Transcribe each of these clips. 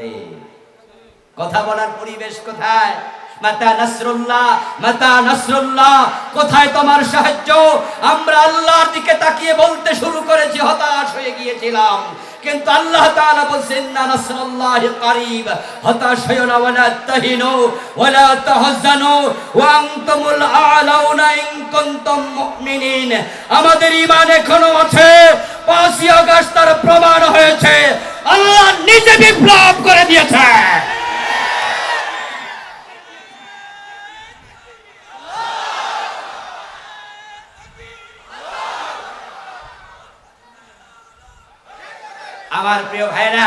করে। কথা বলার পরিবেশ কোথায়? মাতা নাসরুল্লাহ, মাতা নাসরুল্লাহ, কোথায় তোমার সাহায্য? আমরা আল্লাহর দিকে তাকিয়ে বলতে শুরু করেছি, হতাশ হয়ে গিয়েছিলাম। কিন্তু আল্লাহ তাআলা বলেন ইন্না নাসরুল্লাহি করিব, হতাশ হয়ো না, ওয়ালা তাহিনু ওয়ালা তাহজানু ওয়া আনতুমুল আ'লাউনা ইন কুনতুম মুমিনিন। আমাদের ঈমান এখনো আছে। 5ই আগস্ট তার প্রমাণ হয়েছে, আল্লাহ নিজে বিপ্লব করে দিয়েছে। আমার প্রিয় ভাইরা,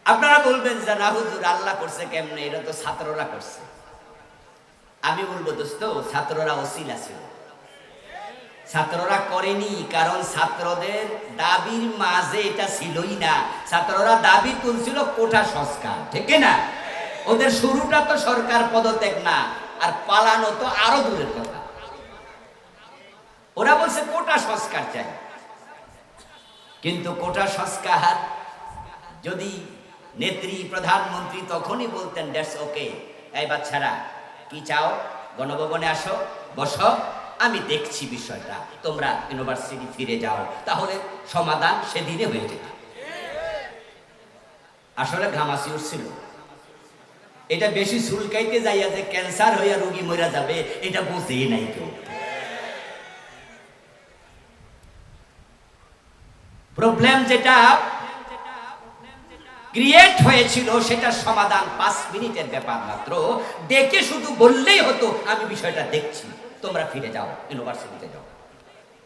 আপনারা বলবেন যে না হুজুর আল্লাহ করছে কেমনে, এটা তো ছাত্ররা করছে। আমি বলবো দোস্ত, ছাত্ররা ওসিলা ছিল, ছাত্ররা করেনি। কারণ ছাত্রদের দাবির মাঝে এটা ছিলই না। ছাত্ররা দাবি তুলছিল কোটা সংস্কার, ঠিক না? ওদের শুরুটা তো সরকার পদত্যাগ না, আর পালানো তো আরো দূরের কথা। ওরা বলছে কোটা সংস্কার চাই। কিন্তু কোটা সংস্কার যদি নেত্রী প্রধানমন্ত্রী তখনই বলতেন দ্যাটস ওকে, এই বাচ্চারা কি চাও, গণভবনে আসো, বসো, আমি দেখছি বিষয়টা, তোমরা ইউনিভার্সিটি ফিরে যাও, তাহলে সমাধান সেদিনে হয়ে যেত। আসলে ঘামাসি উঠছিল। এটা বেশি চুলকাইতে যাইয়া যে ক্যান্সার হইয়া রোগী মরে যাবে, এটা বুঝেই নাই কেউ। প্রবলেম যেটা ক্রিয়েট হয়েছিল সেটার সমাধান 5 মিনিটের ব্যাপার মাত্র। ডেকে শুধু বললেই হতো আমি বিষয়টা দেখছি, তোমরা ফিরে যাও, ইউনিভার্সিটিতে যাও।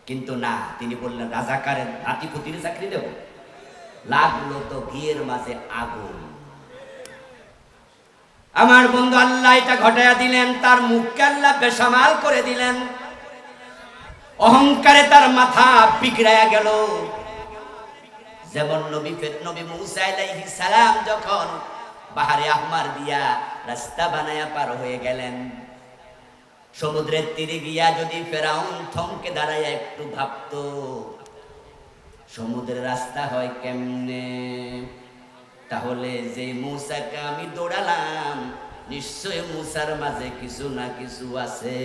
কিন্তু না, তিনি বললেন রাজাকারের নাতিপুতির চাকরি দেব। লাগলো তো ঘিয়ের মাঝে আগুন। আমার বন্ধু আল্লাহ এটা ঘটায়া দিলেন, তার মুখকে আল্লাহ বেসামাল করে দিলেন। অহংকারে তার মাথা বিগড়ায়া গেল। যেমন নবী মুসা আলাইহিস সালাম যখন বাহারে আহমার দিয়া রাস্তা বানায়া পার হয়ে গেলেন, সমুদ্রের তীরে গিয়া যদি ফেরাউন থমকে দাঁড়ায় একটু ভাবতো সমুদ্রের রাস্তা হয় কেমনে, তাহলে যে মুসাকে আমি দৌড়ালাম নিশ্চয় মুসার মাঝে কিছু না কিছু আছে।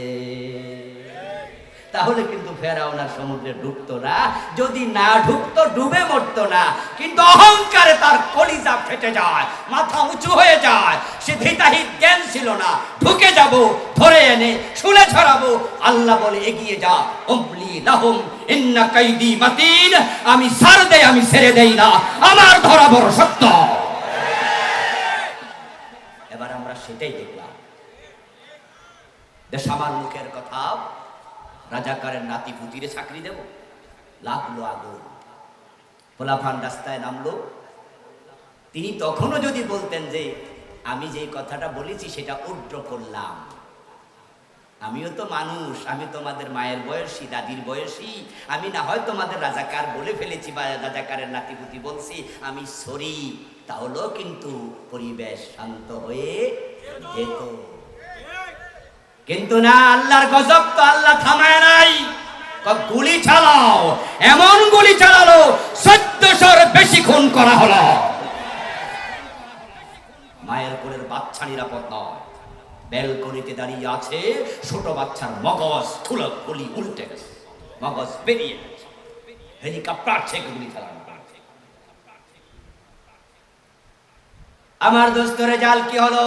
তাহলে কিন্তু ফেরাউন আর সমুদ্রে ডুবতো না। যদি না ঢুকতো ডুবে মরতো না। কিন্তু অহংকারে তার কলিজা ফেটে যায়, মাথা উঁচু হয়ে যায়। সে ধিতাহিত জ্ঞান ছিল না, ঢুকে যাব, ধরে এনে শুলে ছড়াবো। আল্লাহ বলে এগিয়ে যা, উমলি লাহুম ইন্না কাইদি মাতিন। আমি ছাড় দেই, আমি ছেড়ে দেই না, আমার ধরা বড় সত্য। এবার আমরা সেটাই দেখলাম। দেশামার মুখের কথা, রাজাকারের নাতি পুতিরে চাকরি দেব। লাগলো আগুন, পোলাপান রাস্তায় নামলো। তিনি তখনও যদি বলতেন যে আমি যে কথাটা বলেছি সেটা উড্র করলাম, আমিও তো মানুষ, আমি তোমাদের মায়ের বয়সী, দাদির বয়সী, আমি না হয় তোমাদের রাজাকার বলে ফেলেছি বা রাজাকারের নাতিপুতি বলছি, আমি সরি, তাহলেও কিন্তু পরিবেশ শান্ত হয়ে যেত। কিন্তু না, আল্লাহর গজব তো আল্লাহ থামায় নাই। গুলি চালাও, এমন গুলি চালালো 1400-র বেশি খুন করা হলো। মায়ের কোলের বাচ্চা নিরাপদ নয়, ব্যালকনিতে দাঁড়িয়ে আছে ছোট বাচ্চার মগজ খুলি উল্টে গেছে, মগজ বেরিয়ে গেছে। হেলিকপ্টার থেকে গুলি চালানো। আমার দোস্তরে জাল কি হলো?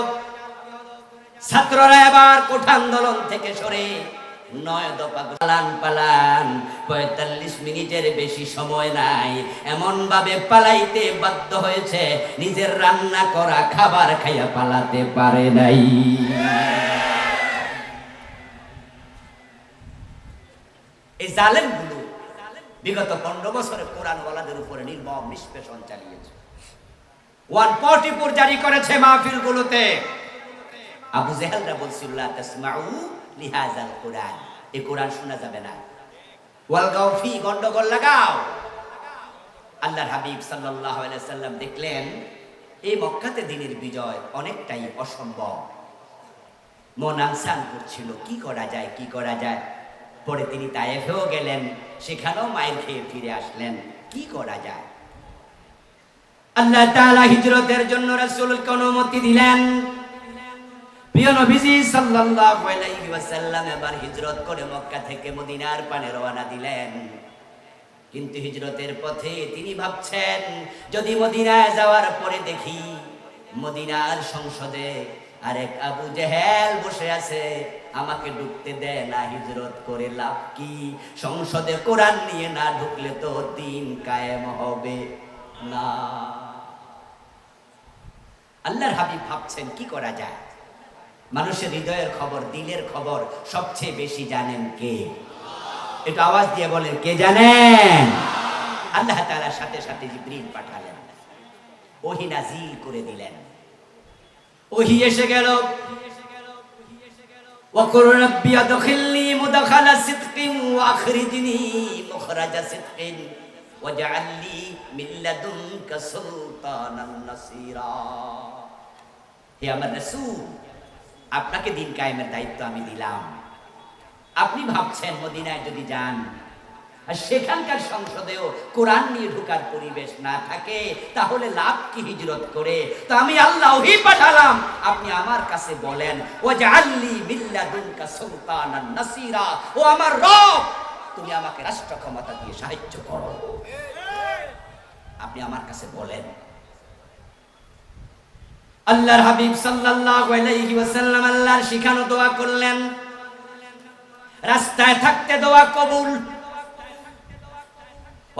ছাত্ররা এবার কোঠা আন্দোলন থেকে সরে 9 দফা পালান। 45 মিনিটের বেশি সময় নাই, এমন ভাবে পালাইতে বাধ্য হয়েছে নিজের রান্না করা খাবার খাইয়া পালাতে পারে নাই। এই জালেমগুলো বিগত 15 বছরে কোরআনওয়ালাদের উপরে নির্মম নিষ্পেষণ চালিয়েছে। 144 জারি করেছে মাহফিলগুলোতে। আবু জেহেলরা বলছিল লা তাসমাউ লিহাযাল কুরআন, এই কোরআন শোনা যাবে না। ওয়ালগাও ফি, গন্ডগোল লাগাও। আল্লাহর হাবিব সাল্লাল্লাহু আলাইহি ওয়াসাল্লাম দেখলেন এই মক্কাতে দ্বীনের বিজয় অনেকটাই অসম্ভব। মন আনসান করছিল, কি করা যায়, কি করা যায়। পরে তিনি তায়েফেও গেলেন, সেখানেও মায়ের খেয়ে ফিরে আসলেন, কি করা যায়। আল্লাহ তাআলা হিজরতের জন্য রাসূলকে অনুমতি দিলেন। প্রিয় নবীজি সাল্লাল্লাহু আলাইহি ওয়াসাল্লাম এবার হিজরত করে মক্কা থেকে মদিনার পানে রওনা দিলেন। কিন্তু হিজরতের পথে তিনি ভাবছেন, যদি মদিনায় যাওয়ার পরে দেখি মদিনার সংসদে আরেক আবু জেহেল বসে আছে, আমাকে ঢুকতে দেয় না, হিজরত করে লাভ কি? সংসদে কোরআন নিয়ে না ঢুকলে তো দিন কায়েম হবে না। আল্লাহর হাবিব ভাবছেন কি করা যায়। মানুষের হৃদয়ের খবর, দিলের খবর সবচেয়ে বেশি জানেন কে? একটু আওয়াজ দিয়ে বলেন, কে জানেন? আল্লাহ তাআলার সাথে সাথে জিবরিল পাঠালেন, ওহী নাযিল করে দিলেন। ওহী এসে গেল, ওয়াকুর রাব্বি আদখিলনি মুদখালা সিদকিন ওয়া আখরিজনি মুখরাজা সিদকিন ওয়াজআলনি মিন লাদুনকা সুলতানান নাসীরা। হে আমার রাসূল, আপনাকে দিন কায়েমের দায়িত্ব আমি দিলাম। আপনি ভাবছেন মদিনায় যদি যান আর সেখানকার সংসদেও কোরআন নিয়ে ঢোকার পরিবেশ না থাকে, তাহলে লাভ কি হিজরত করে? তো আমি আল্লাহ ওহী পাঠালাম, আপনি আমার কাছে বলেন, ওয়াজআলনি মিন লাদুনকা সুলতানান নাসীরা, ও আমার রব, তুমি আমাকে রাষ্ট্র ক্ষমতা দিয়ে সাহায্য করো। আপনি আমার কাছে বলেন। আল্লাহর হাবিব সাল্লাল্লাহু আলাইহি ওয়াসাল্লাম আল্লাহর শিখানো দোয়া করলেন। রাস্তায় থাকতে দোয়া কবুল।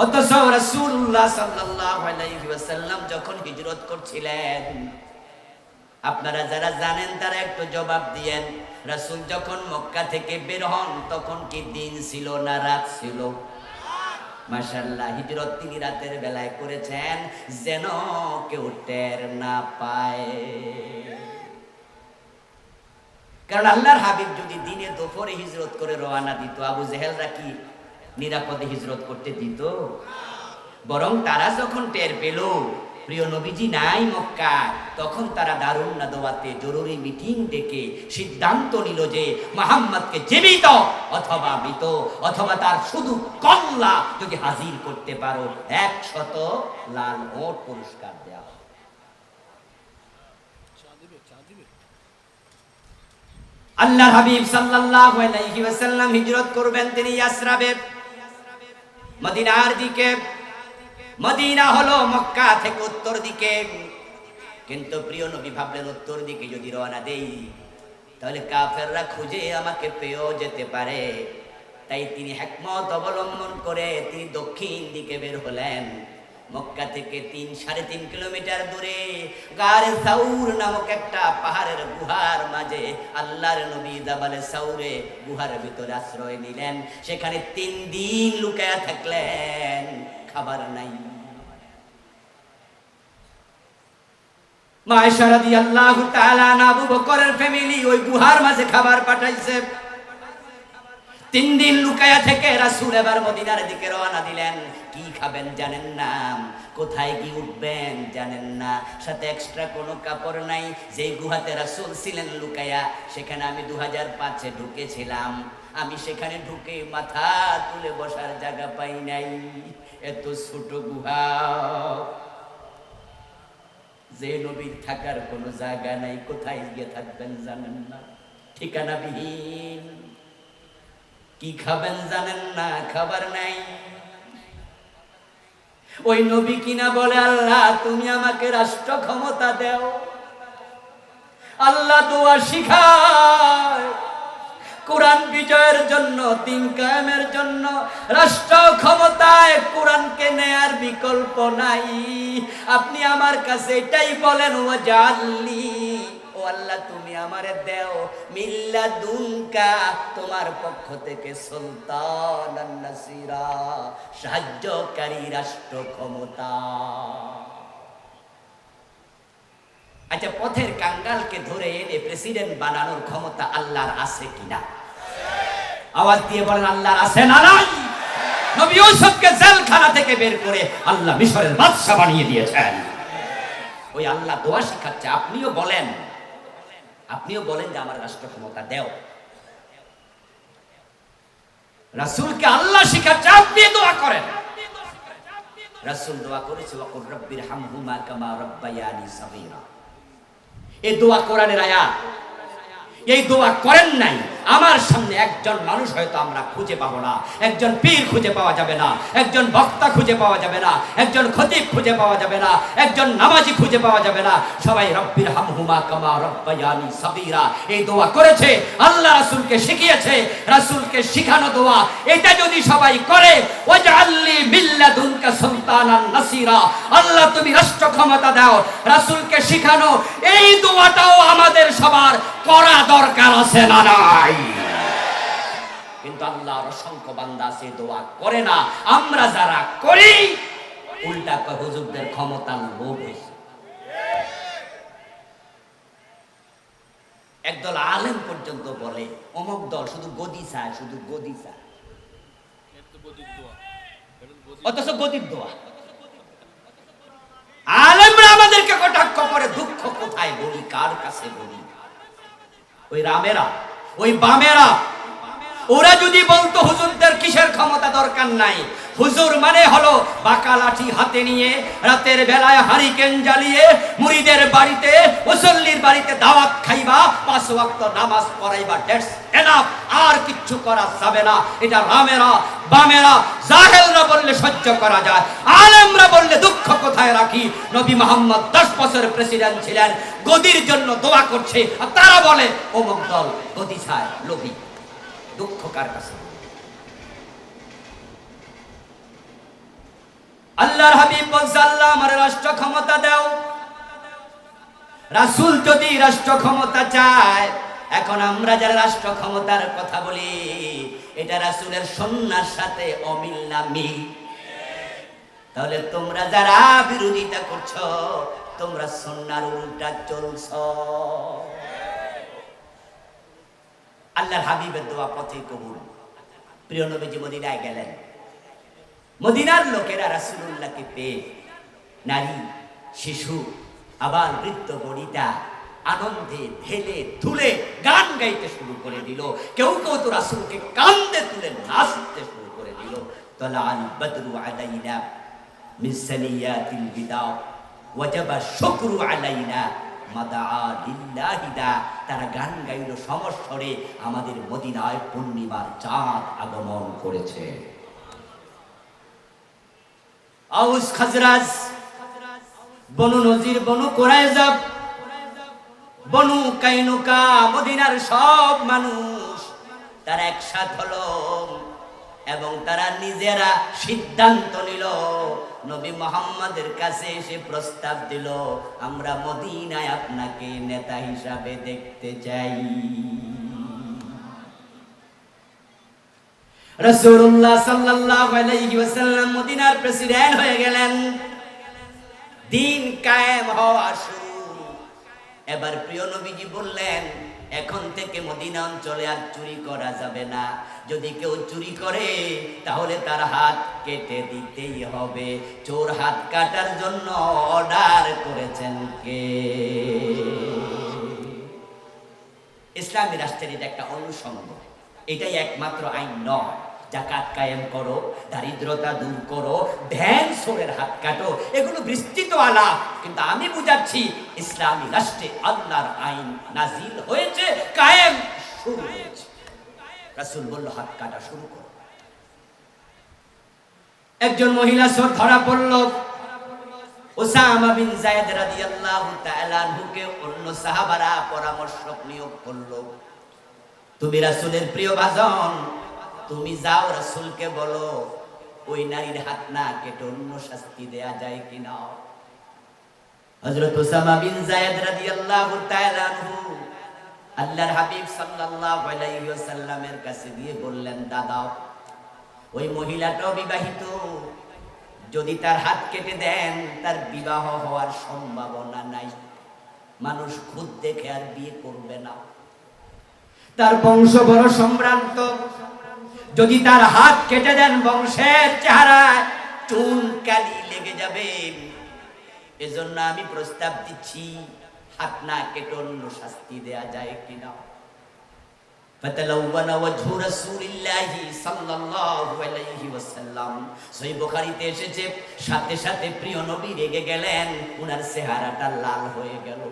অথচ রাসূলুল্লাহ সাল্লাল্লাহু আলাইহি ওয়াসাল্লাম যখন হিজরত করছিলেন, আপনারা যারা জানেন তারা একটু জবাব দিয়েন, রাসূল যখন মক্কা থেকে বের হন তখন কি দিন ছিল না রাত ছিল? মাশাআল্লাহ, হিজরত তিনি রাতের বেলায় করেছেন যেন কেউ টের না পায়। কারণ আল্লাহর হাবিব যদি দিনে দুপুরে হিজরত করে রওনা দিত, আবু জেহেলরা কি নিরাপদে হিজরত করতে দিত? বরং তারা যখন টের পেল প্রিয় নবীজি নাই মক্কা, তখন তারা দারুন নাদওয়াতে জরুরি মিটিং ডেকে সিদ্ধান্ত নিল যে মুহাম্মদকে জীবিত অথবা মৃত অথবা তার শুধু কল্লা যদি হাজির করতে পারো 100 লাল ওট পুরস্কার দেওয়া। আল্লাহর হাবিব সাল্লাল্লাহু আলাইহি ওয়াসাল্লাম হিজরত করবেন তিনি ইয়াসরাবে, মদিনার দিকে। মদিনা হলো মক্কা থেকে উত্তর দিকে, কিন্তু প্রিয় নবী ভাবলেন উত্তর দিকে যদি রওনা দেই তাহলে কাফেররা খুঁজে আমাকে পেয়েও যেতে পারে। তাই তিনি হিকমত অবলম্বন করে তিনি দক্ষিণ দিকে বের হলেন। মক্কা থেকে 3-3.5 কিলোমিটার দূরে গারে সাউর নামক একটা পাহাড়ের গুহার মাঝে আল্লাহর নবী জাবালে সাউরে গুহার ভিতরে আশ্রয় নিলেন। সেখানে 3 দিন লুকায়া থাকলেন, খাবার নাই। মা আয়েশা রাদিয়াল্লাহু তাআলা আবু বকরের ফ্যামিলি ওই গুহার মাঝে খাবার পাঠাইছে। 3 দিন লুকায়া থেকে রাসূল এবার মদিনার দিকে রওনা দিলেন। কি খাবেন জানেন না, কোথায় কি উঠবেন জানেন না, সাথে এক্সট্রা কোনো কাপড় নাই। যেই গুহাতে রাসূল ছিলেন লুকায়া, সেখানে আমি 2005-এ ঢুকেছিলাম। আমি সেখানে ঢুকে মাথা তুলে বসার জায়গা পাই নাই। এত ছোট গুহা, যে নবীর থাকার কোনো জায়গা নাই, কোথায় গিয়ে থাকবেন জানেন না, ঠিকানাবিহীন। কি খাবেন জানেন না, খাবার নাই। ওই নবী কিনা বলে, আল্লাহ তুমি আমাকে রাষ্ট্র ক্ষমতা দাও। আল্লাহ দোয়া শিখায় কোরআন বিজয়ের জন্য, দিন কায়েমের জন্য রাষ্ট্র ক্ষমতায় কোরআনকে নেয়ার বিকল্প নাই। আপনি আমার কাছে এটাই বলেন, ওয়াজআলনি, ও আল্লাহ তুমি আমারে দেও মিল্লাদুনকা, তোমার পক্ষ থেকে সুলতানান নাসীরা, সাহায্যকারী রাষ্ট্র ক্ষমতা। আচ্ছা, পথের কাঙ্গালকে ধরে এনে প্রেসিডেন্ট বানানোর ক্ষমতা আল্লাহর আছে কিনা? আওয়াজ দিয়ে বলেন, আল্লাহর আছে না নাই? নবী ইউসুফকে জেলখানা থেকে বের করে আল্লাহ মিশরের বাদশা বানিয়ে দিয়েছেন। ওই আল্লাহ দোয়া শিখাচ্ছে, আপনিও বলেন যে আমার রাষ্ট্র ক্ষমতা দেও। রাসূলকে আল্লাহ শিখাচ্ছে, আপনি দোয়া করেন। রাসূল দোয়া করেছে ওয়াকুর রাব্বির হামহুমা কামা রাব্বায়ানি সাগীরা। এই দোয়া কোরআনের আয়াত। এই দোয়া করেন নাই, আমার সামনে একজন মানুষ হয়তো আমরা খুঁজে পাবো না, একজন পীর খুঁজে পাওয়া যাবে না, একজন বক্তা খুঁজে পাওয়া যাবে না, একজন খতিব খুঁজে পাওয়া যাবে না, একজন নামাজি খুঁজে পাওয়া যাবে না। সবাই রব্বির হামহুমা কামা রাব্বায়ানি সাগীরা এই দোয়া করেছে, আল্লাহ রাসূলকে শিখিয়েছে, রাসূলকে শিখানো দোয়া। এটা যদি সবাই করে, ওয়াজআললি মিল্লাদুনকা সুলতানান নাসিরা, আল্লাহ তুমি রাষ্ট্র ক্ষমতা দাও, রাসূলকে শিখানো এই দোয়াটাও আমাদের সবার করা দরকার আছে না নাই? কিন্তু আল্লাহর অসংখ্য বান্দা আছে দোয়া করে না। আমরা যারা করি উল্টা হুজুরদের ক্ষমতার লোভ হয়েছে। একদল আলেম পর্যন্ত বলে অমুক দল শুধু গদি চায়, শুধু গদি চায়, অথচ গদির দোয়া। আলেমরা আমাদেরকে কটাক্ষ করে, দুঃখ কোথায় বলি, কার কাছে বলি? ওই রামেরা, ওই বামেরা, ওরা যদি বলতো হুজুরদের কিসের ক্ষমতা দরকার নাই, হুজুর মানে হলো বাঁকা লাঠি হাতে নিয়ে রাতের বেলায় হারিকেন জ্বালিয়ে মুরিদের বাড়িতে, মুসল্লির বাড়িতে দাওয়াত খাইবা, 5 ওয়াক্ত নামাজ পড়াইবা, দ্যাটস এনাফ, আর কিচ্ছু করা যাবে না। এটা রামেরা, বামেরা, জাহেলরা বললে সহ্য করা যায়, আলেমরা বললে দুঃখ কোথায় রাখি? নবী মুহাম্মদ 10 বছর প্রেসিডেন্ট ছিলেন, গদির জন্য দোয়া করছে, আর তারা বলে অমুক দল গদি চায়, লোভী। দুঃখ কার কাছে? আল্লাহর হাবিব বলছে আল্লাহ আমার রাষ্ট্র ক্ষমতা দাও। রাসূল যদি রাষ্ট্র ক্ষমতা চায়, এখন আমরা যারা রাষ্ট্র ক্ষমতার কথা বলি, এটা রাসূলের সুন্নাহর সাথে অমিল না মিল? তাহলে তোমরা যারা বিরোধিতা করছো, তোমরা সুন্নাহর উল্টা চলছো। আল্লাহর হাবিবের দোয়া পথে কবুল। প্রিয় নবীজি মদিনায় গেলেন, মদিনার লোকেরা রাসূলুল্লাহকে পেয়ে নারী, শিশু, আবার বৃদ্ধ বনিতা আনন্দে ঢেলে তুলে গান গাইতে শুরু করে দিল। কেউ কেউ তো রাসূলকে কান্দে তুলে নাচতে শুরু করে দিল। তালাল বদরু আলাইনা মিন সানিয়াতিল বিদা ওয়াজাবা শুকরু আলাইনা মাদা লিল্লাহিদা। তারা গান গাইল সমস্বরে, আমাদের মদিনায় পূর্ণিমার চাঁদ আগমন করেছে। আউস খাজরাজ, বনু নজির, বনু কুরাইজা, বনু কাইনুকা, মদিনার সব মানুষ তারা একসাথ হলো এবং তারা নিজেরা সিদ্ধান্ত নিল, নবী মুহাম্মদের কাছে এসে প্রস্তাব দিল, আমরা মদিনায় আপনাকে নেতা হিসাবে দেখতে চাই। রাসূলুল্লাহ সাল্লাল্লাহু আলাইহি ওয়াসাল্লাম মদিনার প্রেসিডেন্ট হয়ে গেলেন। দিন কায়েম হওয়া শুরু। এবার প্রিয় নবীজি বললেন, এখন থেকে মদিনা অঞ্চলে আর চুরি করা যাবে না। যদি কেউ চুরি করে তাহলে তার হাত কেটে দিতেই হবে। চোর হাত কাটার জন্য অর্ডার করেছেন কে? ইসলামী রাষ্ট্রের এটা একটা অনুষঙ্গ, এটাই একমাত্র আইন নয়। যাকাত কায়েম করো, দারিদ্রতা দূর করো, ধ্যান সোরের হাত কাটো, এগুলো বিস্তৃত আলাপ। কিন্তু আমি বুঝাচ্ছি ইসলামী রাষ্ট্রে আল্লাহর আইন নাজিল হয়েছে, কায়েম শুরু হয়েছে। রাসূল বলল হাত কাটা শুরু করো। একজন মহিলা চোর ধরা পড়ল। উসামা বিন যায়েদ রাদিয়াল্লাহু তাআলা আনহুকে অন্য সাহাবারা পরামর্শ নিয়োগ করলো, তুমি রাসূলের প্রিয় ভাজন, তুমি যাও রাসূলকে বলো ওই নারীর হাত না কেটে অন্য শাস্তি দেয়া যায় কিনা। হযরত উসামা বিন যায়েদ রাদিয়াল্লাহু তাআলা আনহু আল্লাহর হাবিব সাল্লাল্লাহু আলাইহি ওয়াসাল্লামের কাছে গিয়ে বললেন, দাদা ওই মহিলাটা বিবাহিত, যদি তার হাত কেটে দেন তার বিবাহ হওয়ার সম্ভাবনা নাই, মানুষ খুদ দেখে আর বিয়ে করবে না, তার বংশ বড় সম্ভ্রান্ত, যদি তার হাত কেটে দেন বংশের চেহারায় চুন কালি লেগে যাবে। এজন্য আমি প্রস্তাব দিচ্ছি হাত না কেটে অন্য শাস্তি দেয়া যায় কিনা। ফাতালাওয়ানা ওয়াজহু রাসূলিল্লাহি সাল্লাল্লাহু আলাইহি ওয়াসাল্লাম। সহিহ বুখারীতে এসেছে, সাথে সাথে প্রিয় নবী রেগে গেলেন, উনার চেহারাটা লাল হয়ে গেল।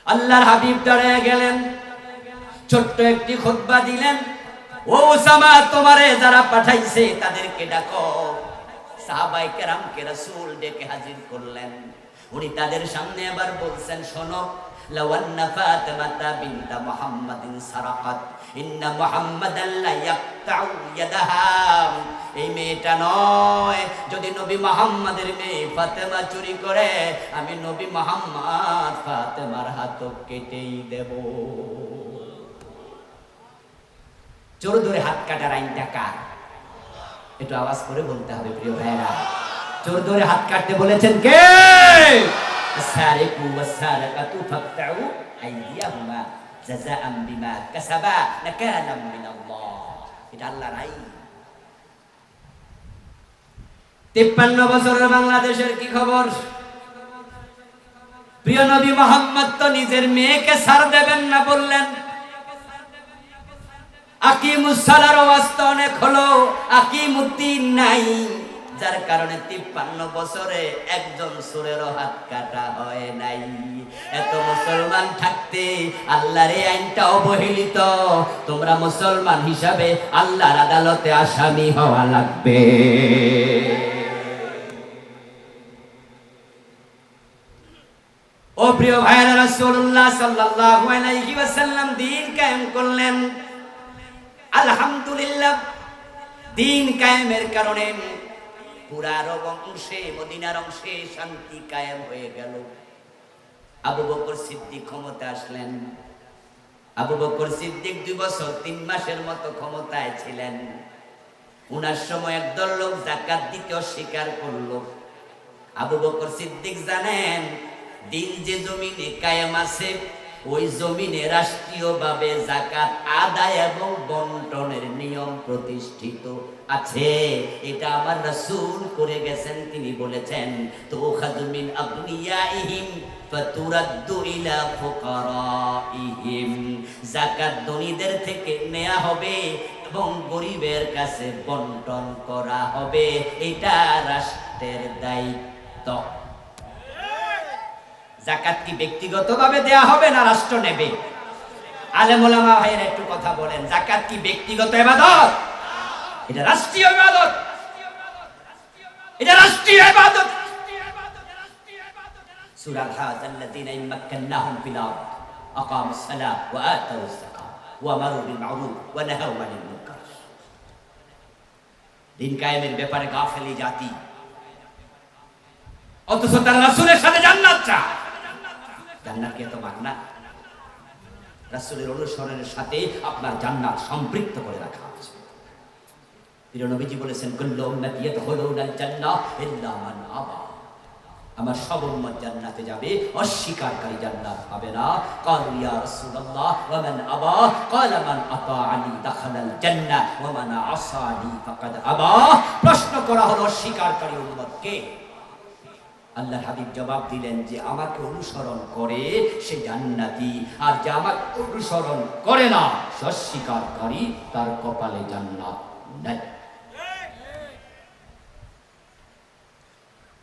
আল্লাহর হাবিব দাঁড়িয়ে গেলেন, ছোট্ট একটি খুতবা দিলেন, ও উসামা, তোমারে যারা পাঠাইছে তাদেরকে ডাকো। সাহাবায়ে কেরামকে রাসূল ডেকে হাজির করলেন। উনি তাদের সামনে আবার বলছেন, শোনো, লাওয়ান্না ফাতিমাতা বিনতা মুহাম্মাদিন সারাকাত ইন্না মুহাম্মাদান লা ইয়াকতাউ ইয়াদাহা। এই মেয়েটা নয়, যদি নবী মুহাম্মাদের মেয়ে ফাতেমা চুরি করে, আমি নবী মুহাম্মদ ফাতেমার হাত কেটেই দেব। চোর ধরে হাত কাটার আইনটা কার? একটু আওয়াজ করে বলতে হবে প্রিয় ভাইরা। চোর ধরে হাত কাটতে বলেছেন কে? সারিকু ওয়াসারাকাতু ফাকতাউ আইদিয়াহুমা জাযাআন বিমা কাসাবা নাকালাম মিনাল্লাহ। এটা আল্লাহর আইন। 53 বছরের বাংলাদেশের কি খবর? প্রিয় নবী মুহাম্মদ তো নিজের মেয়েকে ছাড় দেবেন না বললেন। আকিমুস সালার ওয়াজ তো অনেক হলো, আকিমুদ্দিন নাই, যার কারণে 53 বছরে একজন চোরেরও হাত কাটা হয় নাই। এত মুসলমান থাকতে আল্লাহর এই আইনটা অবহেলিত। তোমরা মুসলমান হিসাবে আল্লাহর আদালতে আসামি হওয়া লাগবে। ও প্রিয় ভাইরা, রাসূলুল্লাহ সাল্লাল্লাহু আলাইহি ওয়াসাল্লাম দ্বীন কায়েম করলেন। আলহামদুলিল্লাহ, দ্বীন কায়েমের কারণে পুরা আরব অংশে, মদিনার অংশে শান্তি কায়েম হয়ে গেল। আবু বকর সিদ্দিক ক্ষমতা আসলেন। আবু বকর সিদ্দিক 2 বছর 3 মাসের মতো ক্ষমতায় ছিলেন। উনার সময় একদল লোক যাকাত দিতে অস্বীকার করলো। আবু বকর সিদ্দিক জানেন, দিন যে জমিনে কায়েম আছে, ওই জমিনে রাষ্ট্রীয়ভাবে যাকাত আদায় এবং বন্টনের নিয়ম প্রতিষ্ঠিত আছে। এটা আমার রাসূল করে গেছেন। তিনি বলেছেন, তুখাযু মিন আগনিয়াইহিম ফাতুরাদ্দু ইলা ফুকারাইহিম। যাকাত ধনীদের থেকে নেওয়া হবে এবং গরিবের কাছে বন্টন করা হবে। এটা রাষ্ট্রের দায়িত্ব। যাকাত কি ব্যক্তিগতভাবে দেয়া হবে না রাষ্ট্র নেবে? আলেম ওলামা ভাইয়েরা একটু কথা বলেন, যাকাত কি ব্যক্তিগত ইবাদত? এটা রাষ্ট্রীয় ইবাদত। এটা রাষ্ট্রীয় ইবাদত। সূরা আল-হাজ্জাল্লাযীনা ইম্মাক্কান্নাহুম ফিল আরদ আকামুস সালাহ ওয়া আতাউস যাকাত ওয়া আমারু বিল মা'রুফ ওয়া নাহাউ আনিল মুনকার। দিন কায়েমের ব্যাপারে গাফেলি জাতি, অথচ তার রাসূলের সাথে জান্নাত চায়। জান্নাত কি এত মাগনা? রাসূলের অনুসরণের সাথে আপনার জান্নাত সম্পৃক্ত করে রাখা আছে। প্রিয় নবীজি বলেছেন, কুল্লু উম্মতি ইয়াদখুলুনাল জান্নাহ ইল্লা মান আবা। আমার সব উম্মত জান্নাতে যাবে, অস্বীকারী জান্নাত পাবে না। ক্বালু ইয়া রাসূলুল্লাহ ওয়া মান আবা? ক্বালা মান আতাআনি দাখালাল জান্নাহ ওয়া মান আসানি ফাকাদ আবা। প্রশ্ন করা হলো, অস্বীকারী উম্মত কে? আল্লাহর হাবিব জবাব দিলেন যে আমাকে অনুসরণ করে সে জান্নাতি, আর যে আমাকে অনুসরণ করে না সে অস্বীকারী, তার কপালে জান্নাত নাই।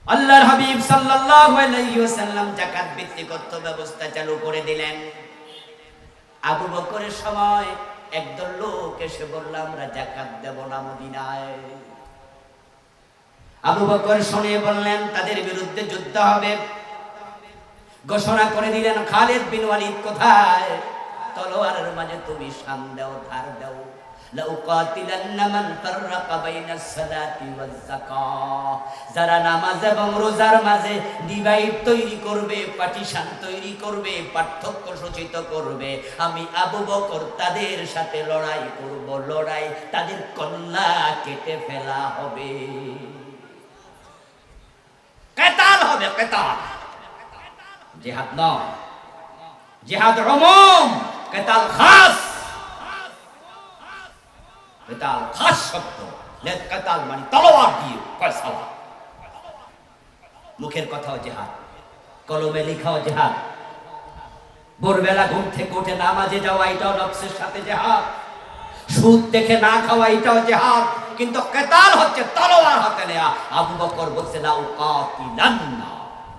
আল্লাহর হাবিব সাল্লাল্লাহু আলাইহি ওয়াসাল্লাম যাকাত ভিত্তিক অর্থ ব্যবস্থা চালু করে দিলেন। আবু বকরের সময় একদল লোক এসে বলল, আমরা যাকাত দেব না মদিনায়। আবু বকর শুনে বললেন, তাদের বিরুদ্ধে যুদ্ধ হবে। ঘোষণা করে দিলেন, খালিদ বিন ওয়ালিদ কোথায়? তলোয়ারের মাঝে তুমি শান দাও, ধার দাও। লাউকাতিলান্না মান ফাররাকা বাইনাস সালাতি ওয়াজ যাকাহ। যারা নামাজ এবং রোজার মাঝে ডিভাইড তৈরি করবে, পার্টিশন তৈরি করবে, পার্থক্য সূচিত করবে, আমি আবু বকর তাদের সাথে লড়াই করব। লড়াই, তাদের কল্লা কেটে ফেলা হবে। কেতাল হবে, কেতাল। জিহাদ নয়, জিহাদ উমুম, কেতাল খাস। কেতাল খাস শব্দ। কেতাল মানে তলোয়ার দিয়ে ফয়সালা। মুখের কথাও জিহাদ, কলমে লেখাও জিহাদ, ভোরবেলা ঘুম থেকে উঠে নামাজে যাওয়া এটাও নফসের সাথে জিহাদ, সুদ দেখে না খাওয়া এটাও জিহাদ, কিন্তু কেতাল হচ্ছে তলোয়ার হাতে নেয়া। আবু বকর বলছে লাউ কাতিলান্না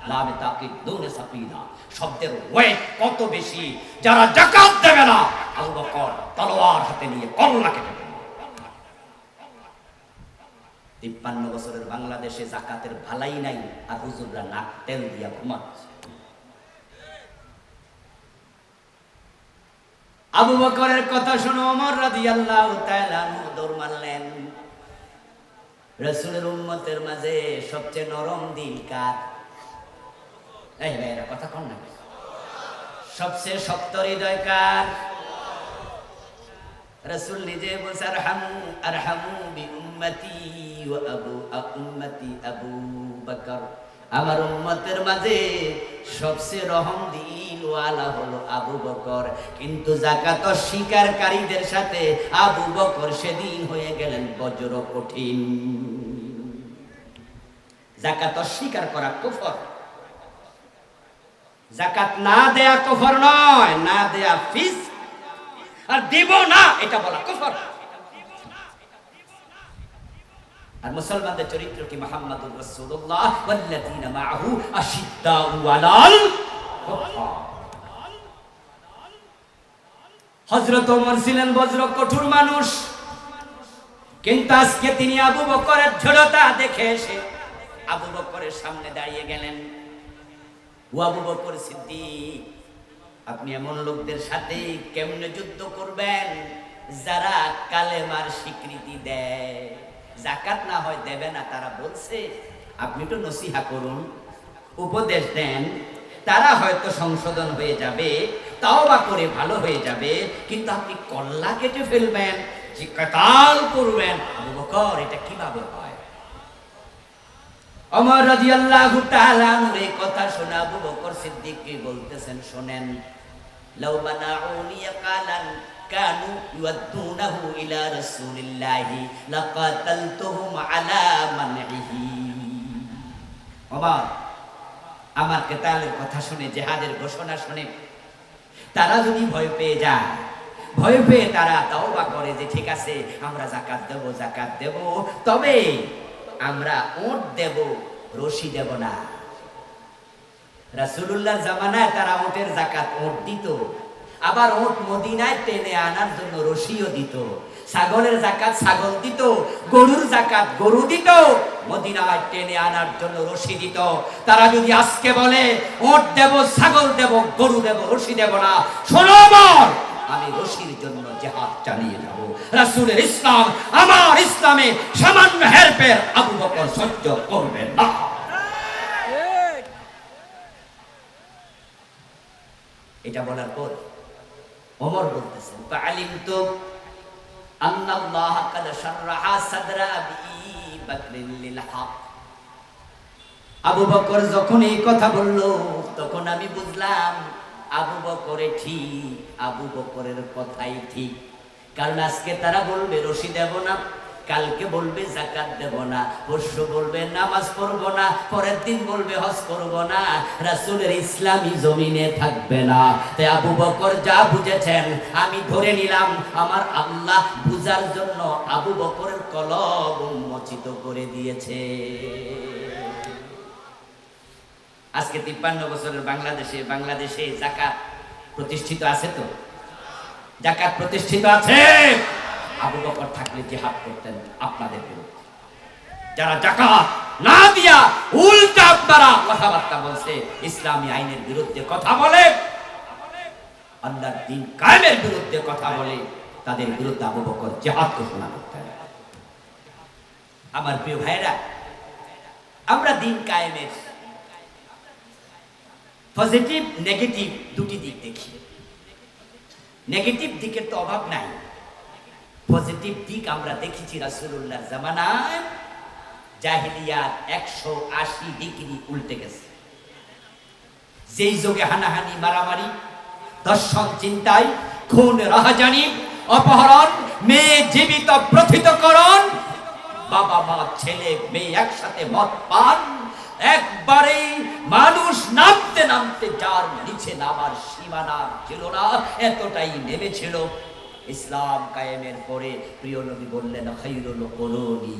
লামে তাকিদ দুনে সাকিনা, শব্দের ওয়েট কত বেশি। যারা যাকাত দেবে না আবু বকর তলোয়ার হাতে নিয়ে কল্লা কেটে দেবে। 53 বছরের বাংলাদেশে যাকাতের ভালাই নাই, আর হুজুররা নাক তেল দিয়া ঘুমাচ্ছে। আবু বকরের কথা শুনে ওমর রাদিয়াল্লাহু তাআলা আনহু দৌড় মারলেন। রাসূলের উম্মতের মাঝে সবচেয়ে নরম দিল কার? এই ভাইরা কথা কোন না, সবচেয়ে শক্ত হৃদয় কার? রাসূল নিজে বলছে আরহামু আরহামু বি উম্মতি ওয়া উম্মতি আবু বকর, আমার উম্মতের মাঝে সবচেয়ে রহম দিল ওয়ালা হলো আবু বকর। কিন্তু যাকাত স্বীকারকারীদের সাথে আবু বকর সেদিন হয়ে গেলেন বজ্র কঠিন। যাকাত স্বীকার করা কুফর, যাকাত না দেয়া কুফর নয়, না দেয়া ফিস, আর দিব না এটা বলা কুফর। আর মুসলমানদের চরিত্র কি? মুহাম্মাদুর রাসূলুল্লাহ ওয়াল্লাযীনা মাআহু আশিদ্দাউ আলাল কুফার। হযরত ওমর ছিলেন বজ্র কঠোর মানুষ, কিন্তু আজকে তিনি আবু বকরের দৃঢ়তা দেখে এসে আবু বকরের সামনে দাঁড়িয়ে গেলেন। ও আবু বকর সিদ্দিক, আপনি এমন লোকদের সাথে কেমনে যুদ্ধ করবেন যারা কালেমার স্বীকৃতি দেয়, যাকাত না হয় দেবে না, তারা বলছে আপনি তো নসিহা করুন, উপদেশ দেন, তারা হয়তো সংশোধন হয়ে যাবে, তাওবা করে ভালো হয়ে যাবে, কিন্তু আপনি কল্লা কেটে ফেলবেন, জিকাতাল করবেন। আবু বকর, এটা কিভাবে হয়? ওমর রাদিয়াল্লাহু তাআলা আনহু এই কথা শুনে আবু বকর সিদ্দিককে বলতেছেন, শুনেন, লাউ বানাউনি কালান কানু ইউদ্দুনাহু ইলা রাসূলিল্লাহি লাকাতালতুহুম আলা মানইহি। ওমর, আমার কেতালের কথা শুনে, জিহাদের ঘোষণা শুনে তারা যদি ভয় পেয়ে যায়, ভয় পেয়ে তারা তাওবা করে যে ঠিক আছে আমরা যাকাত দেব, যাকাত দেব, তবে আমরা উট দেব, রশি দেব না। রাসূলুল্লাহ জামানায় তারা উটের যাকাত উট দিত, আবার উট মদিনায় টেনে আনার জন্য রশিও দিত। ছাগলের যাকাত ছাগল দিত, গরুর যাকাত গরু দিত, মদিনায় টেনে আনার জন্য রশি দিত। তারা যদি আজকে বলে উট দেব, ছাগল দেব, গরু দেব, রশি দেব না, শোনো ওমর, আমি রশির জন্য জিহাদ চালিয়ে যাব। রাসূলের ইসলাম, আমার ইসলামে সামান্য হেরফের আবু বকর সহ্য করবে না। এটা বলার পর ওমর বলতেছেন, ফাআলিমতু আন্নাল্লাহ কাদ শারহা সাদরা আবি বকরিন লিল হক। আবু বকর যখন এই কথা বলল, তখন আমি বুঝলাম আবু বকরে ঠিক, আবু বকরের কথাই ঠিক। কারণ আজকে তারা বলবে রশি দেব না, কালকে বলবে যাকাত দেব না, পরশু বলবে নামাজ পড়ব না, পরের দিন বলবে হজ করব না, রাসূলের ইসলামী জমিনে থাকবে না। তাই আবু বকর যা বুঝেছেন আমি ধরে নিলাম আমার আল্লাহ বুঝার জন্য আবু বকরের কলব উন্মোচিত করে দিয়েছে। আজকে 53 বছরের বাংলাদেশে যাকাত প্রতিষ্ঠিত আছে তো? যাকাত প্রতিষ্ঠিত আছে। আবু বকর থাকলে জিহাদ করতেন আপনাদের বিরুদ্ধে। যারা যাকাত না দিয়া উল্টা আপনারা কথাবার্তা বলছে, ইসলামী আইনের বিরুদ্ধে কথা বলে, আল্লাহর দ্বীন কায়েমের বিরুদ্ধে কথা বলে, তাদের বিরুদ্ধে আবু বকর জিহাদ ঘোষণা করতেন। আমার প্রিয় ভাইরা, আমরা দ্বীন কায়েমের পজিটিভ নেগেটিভ দুটি দিক দেখি। নেগেটিভ দিকের তো অভাব নাই, পজিটিভ দিক আমরা দেখেছি। রাসূলুল্লাহর জামানায় জাহিলিয়াত 180 ডিগ্রি উল্টে গেছে। যেই যুগে হানাহানি, মারামারি, দর্শন, চিন্তায়, খুন, রাহাজানি, অপহরণ, মেয়ে জীবিত প্রথিতকরণ, বাবা মা ছেলে মেয়ে একসাথে মদ পান, একবারে মানুষ নামতে নামতে যার নিচে নামার সীমানা ছিল না, এতটাই নেমেছিল। ইসলাম কায়েমের পরে প্রিয় নবী বললেন, খায়রুল কুরুনি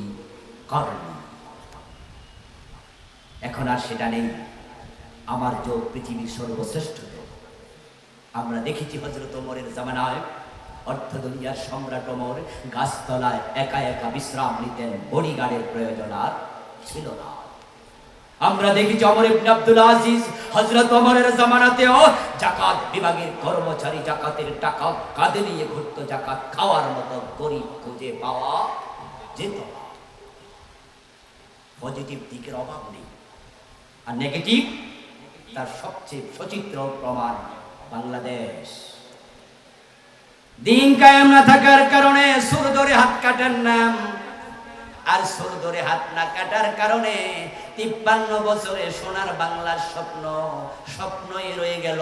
কারনি। এখন আর সেটা নেই। আমার যুগ পৃথিবীর সর্বশ্রেষ্ঠ যুগ। আমরা দেখেছি হযরত ওমরের জামানায় অর্থ দুনিয়ার সম্রাট ওমর গাছতলায় একা একা বিশ্রাম নিতেন, বডিগার্ডের প্রয়োজন আর ছিল না। আমরা দেখেছি ওমর ইবনে আব্দুল আজিজ হযরত ওমরের জামানাতেও যাকাত বিভাগের কর্মচারী যাকাতের টাকা কাঁধে নিয়ে ঘুরত, যাকাত খাওয়ার মতো গরিব খুঁজে পাওয়া যেত না। পজিটিভ দিকের অভাব নেই, আর নেগেটিভ তার সবচেয়ে সচিত্র প্রমাণ বাংলাদেশ। দিন কায়েম না থাকার কারণে সুর ধরে হাত কাটার নাম, আর সুর ধরে হাত না কাটার কারণে 53 বছরে সোনার বাংলার স্বপ্নই রয়ে গেল।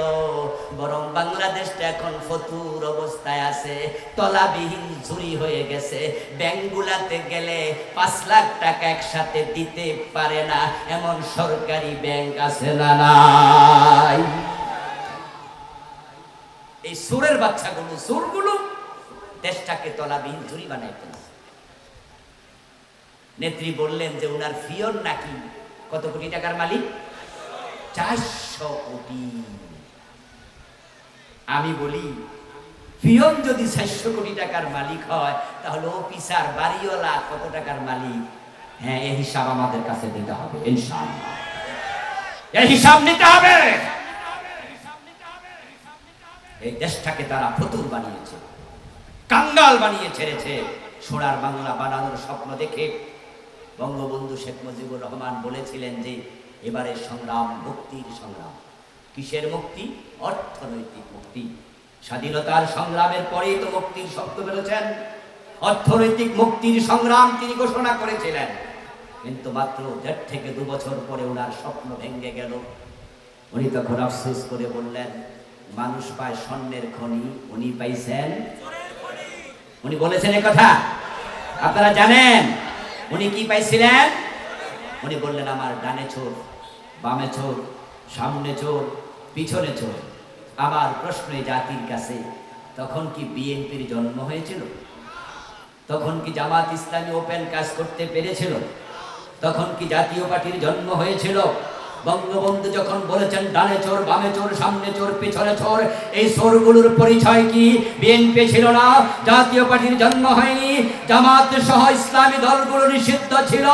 বরং বাংলাদেশটা এখন ফতুর অবস্থায় আছে, তলাবিহীন ঝুরি হয়ে গেছে। ব্যাংকগুলাতে গেলে 5 লাখ টাকা একসাথে দিতে পারে না, এমন সরকারি ব্যাংক আছে না নাই? এই সুরের বাচ্চাগুলো, সুরগুলো দেশটাকে তলাবিহীন ঝুরি বানাই ফেলছে। নেত্রী বললেন যে উনার ফিয়ন নাকি কত কোটি টাকার মালিক? 400 কোটি। আমি বলি, ফিয়ন যদি 400 কোটি টাকার মালিক হয়, তাহলে অফিসার বাড়িওয়ালা কত টাকার মালিক? হ্যাঁ, এই হিসাব আমাদের কাছে দিতে হবে ইনশাআল্লাহ। এই হিসাব নিতে হবে। এই দেশটাকে তারা ফতুর বানিয়েছে, কাঙ্গাল বানিয়ে ছেড়েছে। সোনার বাংলা বানানোর স্বপ্ন দেখে বঙ্গবন্ধু শেখ মুজিবুর রহমান বলেছিলেন যে এবারের সংগ্রাম মুক্তির সংগ্রাম। কিসের মুক্তি? অর্থনৈতিক মুক্তি। স্বাধীনতার সংগ্রামের পরেই তো মুক্তির শব্দ বেরোছেন। অর্থনৈতিক মুক্তির সংগ্রাম তিনি ঘোষণা করেছিলেন, কিন্তু মাত্র 1.5 থেকে 2 বছর পরে ওনার স্বপ্ন ভেঙে গেল। উনি তখন আফসোস করে বললেন, মানুষ পায় স্বর্ণের খনি, উনি পাইছেন। উনি বলেছেন এ কথা, আপনারা জানেন উনি কি পাইছিলেন? উনি বললেন, আমার ডানে চোর, বামে চোর, সামনে চোর, পিছনে চোর। আমার প্রশ্ন এই জাতির কাছে, তখন কি বিএনপির জন্ম হয়েছিল? তখন কি জামাত ইসলামী ওপেন কাজ করতে পেরেছিল? তখন কি জাতীয় পার্টির জন্ম হয়েছিল? বঙ্গবন্ধু যখন বলেছেন ডানে চোর, বামে চোর, সামনে চোর, পিছনে চোর, এই চোরগুলোর পরিচয় কি? বিএনপি ছিল না, জাতীয় পার্টির জন্ম হয়নি, জামাত সহ ইসলামী দলগুলো নিষিদ্ধ ছিল।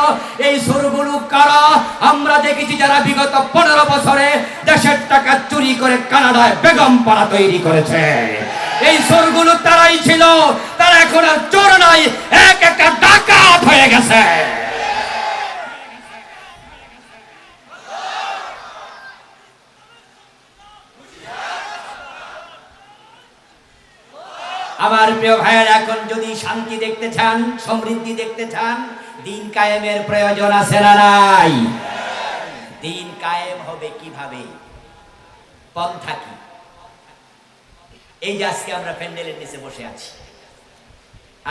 এই চোরগুলো কারা? আমরা দেখেছি যারা বিগত 15 বছরে দেশের টাকা চুরি করে কানাডায় বেগম পাড়া তৈরি করেছে। এই চোরগুলো তারাই ছিল। তারা এখন আর চোর নাই, এক একটা ডাকাত হয়ে গেছে। আমার প্রিয় ভাইয়ের, এখন যদি শান্তি দেখতে চান, সমৃদ্ধি দেখতে চান, দিন কায়েমের প্রয়োজন আছে না নাই? দিন কায়েম হবে কিভাবে? পন্থা কি? এই যে আজকে আমরা প্যান্ডেলের নিচে বসে আছি,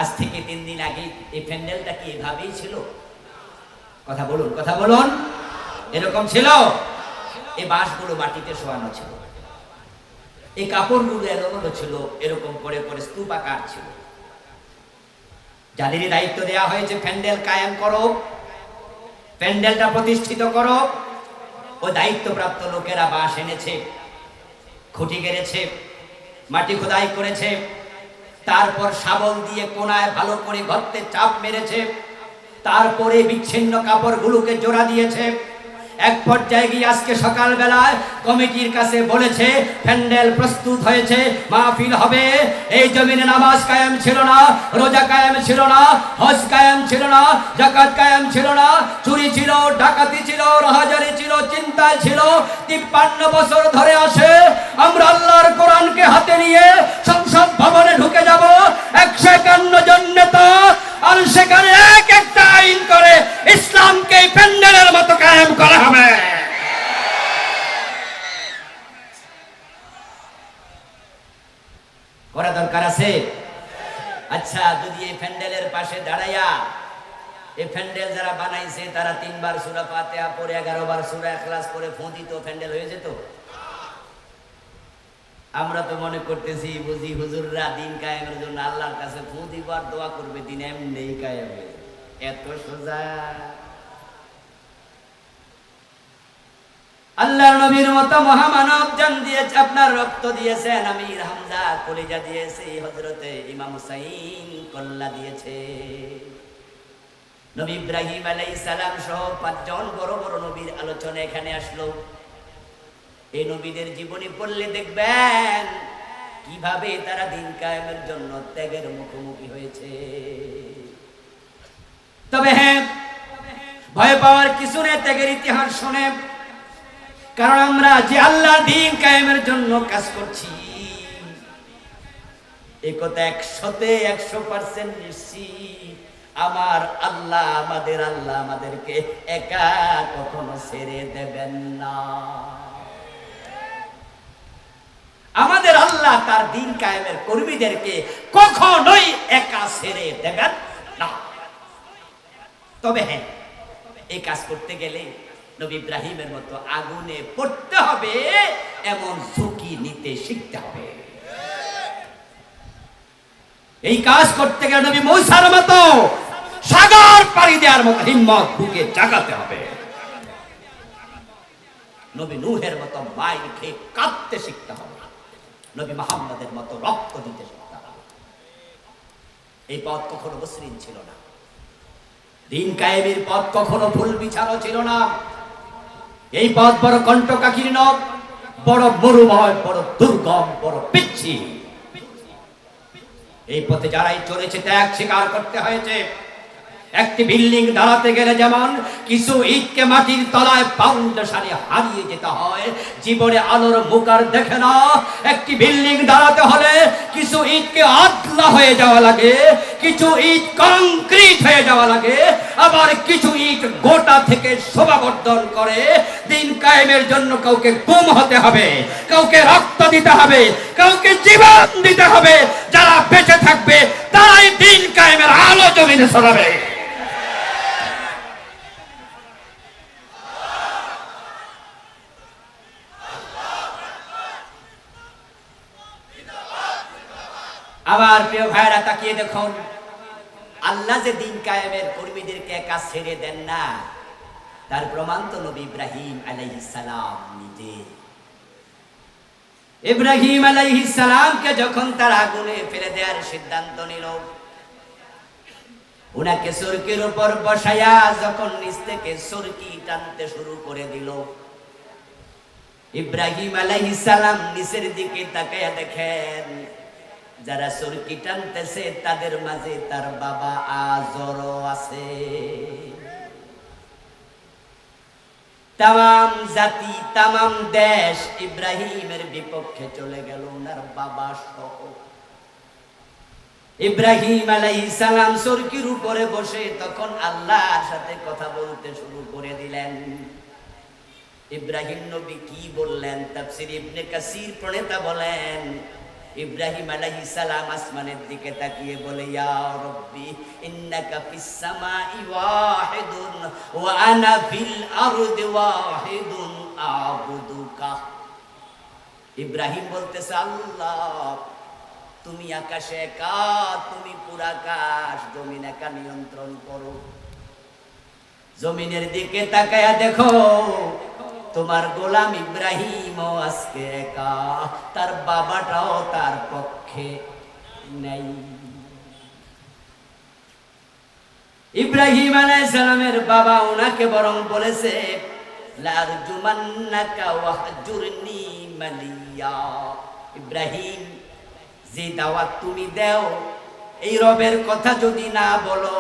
আজ থেকে 3 দিন আগে এই প্যান্ডেলটা কি এভাবেই ছিল? কথা বলুন, কথা বলুন। এরকম ছিল? এই বাঁশগুলো মাটিতে শোয়ানো ছিল, এই কাপড়গুলো এলোমেলো ছিল, এরকম করে করে স্তূপাকার ছিল। যাদেরই দায়িত্ব দেওয়া হয়েছে প্যান্ডেল কায়েম করো, প্যান্ডেলটা প্রতিষ্ঠিত করো, ওই দায়িত্বপ্রাপ্ত লোকেরা বাঁশ এনেছে, খুঁটি গেড়েছে, মাটি খোদাই করেছে, তারপর শাবল দিয়ে কোনায় ভালো করে গর্তে চাপ মেরেছে, তারপরে বিচ্ছিন্ন কাপড়গুলোকে জোড়া দিয়েছে। এক পর্যায়ে গিয়ে আজকে সকালবেলায় কমিটির কাছে বলেছে প্যান্ডেল প্রস্তুত হয়েছে, মাহফিল হবে। এই জমিনে নামাজ কায়েম ছিল না, রোজা কায়েম ছিল না, হজ কায়েম ছিল না, যাকাত কায়েম ছিল না, চুরি ছিল, ডাকাতি ছিল, রাহাজানি ছিল, চিন্তায় ছিল। 53 বছর ধরে আসে আমরা আল্লাহর কোরআনকে হাতে নিয়ে সংসদ ভবনে ঢুকে যাব, 151 জন নেতা, আর সেখানে এক একটা আইন করে ইসলামকে প্যান্ডেলের মতো কায়েম করা হবে। করা দরকার আছে। আচ্ছা, যদি এই প্যান্ডেলের পাশে দাঁড়াইয়া, এই প্যান্ডেল যারা বানাইছে তারা 3 বার সূরা ফাতিহা পড়ে 11 বার সূরা ইখলাস পড়ে ফু দিত, প্যান্ডেল হয়ে যেত? আমরা তো মনে করতেছি বুঝি হুজুররা দিন কায়েমের জন্য আল্লাহর কাছে ফু দিবার দোয়া করবে, দিন এমনি কায়েম হয়ে যাবে। এত সোজা। আল্লাহর নবীর মতো মহামানব জান দিয়েছে, আপনার রক্ত দিয়েছেন আমির হামজা, কলিজা দিয়েছে হযরতে ইমাম হুসাইন, কল্লা দিয়েছে। নবী ইব্রাহিম আলাইহিস সালাম সহ 5 জন বড় বড় নবীর আলোচনা এখানে আসলো। এই নবীদের জীবনী পড়লে দেখবেন কিভাবে তারা দিন কায়েমের জন্য ত্যাগের মুখোমুখি হয়েছে। তবে হ্যাঁ, ভয় পাওয়ার কিছু নেই ত্যাগের ইতিহাস শুনে, কারণ আমরা যে আল্লাহর দিন কায়েমের জন্য কাজ করছি এই কথা 100% নিশ্চিত, আমার আল্লাহ, আমাদের আল্লাহ আমাদেরকে একা কখনো ছেড়ে দেবেন না। আমাদের আল্লাহ তার দিন কায়েমের কর্মীদেরকে কখনোই একা ছেড়ে দেবেন না। তবে হ্যাঁ, এই কাজ করতে গেলে নবী ইব্রাহিমের মতো আগুনে পড়তে হবে, এমন ঝুঁকি নিতে শিখতে হবে। এই কাজ করতে গেলে নবী মূসার মতো সাগর পাড়ি দেওয়ার মতো হিম্মত বুকে জাগাতে হবে। নবী নূহের মতো মাইর খেয়ে কাঁদতে শিখতে হবে। নবী মুহাম্মদের মতো রক্ত দিতে শিখতে হবে। এই পথ কখনো মসৃণ ছিল না, দিন কায়েমের পথ কখনো ফুল বিছানো ছিল না। এই পথ বড় কণ্টকাকীর্ণ, বড় মরুময়, বড় দুর্গম, বড় পিচ্ছিল। এই পথে যারাই চলেছে ত্যাগ স্বীকার করতে হয়েছে। একটি বিল্ডিং দাঁড়াতে গেলে যেমন কিছু ইটকে মাটির তলায় ফাউন্ডেশনে হারিয়ে যেতে হয়, জীবনে আলোর মুখ আর দেখে না। একটি বিল্ডিং দাঁড়াতে হলে কিছু ইটকে আদলা হয়ে যাওয়া লাগে, কিছু ইট কংক্রিট হয়ে যাওয়া লাগে, আবার কিছু ইট গোটা থেকে শোভাবর্ধন করে। দিন কায়েমের জন্য কাউকে গুম হতে হবে, কাউকে রক্ত দিতে হবে, কাউকে জীবন দিতে হবে। যারা বেঁচে থাকবে তারাই দিন কায়েমের আলো জমিনে ছড়াবে। আবার প্রিয় ভাইরা তাকিয়ে দেখুন, আল্লাহ যে দিন কায়েমের কর্মীদেরকে একা ছেড়ে দেন না, তার প্রমাণ তো নবী ইব্রাহিম আলাইহিস সালাম নিজে। ইব্রাহিম আলাইহিস সালামকে যখন তার আগুনে ফেলে দেওয়ার সিদ্ধান্ত নিল, উনাকে সরকির উপর বসায়া যখন নিচ থেকে সরকি টানতে শুরু করে দিল, ইব্রাহিম আলাইহিস সালাম নিচের দিকে তাকায়া দেখেন যারা সরকি টানতেছে তাদের মাঝে তার বাবা আজরও আছে। তাম জাতি, তাম দেশ ইব্রাহিমের বিপক্ষে চলে গেল, ওনার বাবা সহ। ইব্রাহিম আলাইহিস সালাম সরকির উপরে বসে তখন আল্লাহর সাথে কথা বলতে শুরু করে দিলেন। ইব্রাহিম নবী কি বললেন? তাফসীর ইবনে কাসির প্রণেতা বলেন, ইব্রাহিম আলাইহিস সালাম আসমানের দিকে তাকিয়ে বলে, ইয়া রাব্বি ইন্নাকা ফিস সামাই ওয়াহিদুন ওয়া আনা ফিল আরদি ওয়াহিদুন আবুদুকা। ইব্রাহিম বলতেছে, আল্লাহ তুমি আকাশে একা, তুমি পুরা আকাশ জমিন একা নিয়ন্ত্রণ করো। জমিনের দিকে তাকায়া দেখো, তোমার গোলাম ইব্রাহিম আজকে একা, তার বাবাটাও তার পক্ষে নেই। ইব্রাহিম আলাইহিস সালামের বাবা ওনাকে বরং বলেছে, লারজুমান্নাকা ওয়াহজুরনি মালিয়া। ইব্রাহিম, যে দাওয়াত তুমি দাও এই রবের কথা যদি না বলো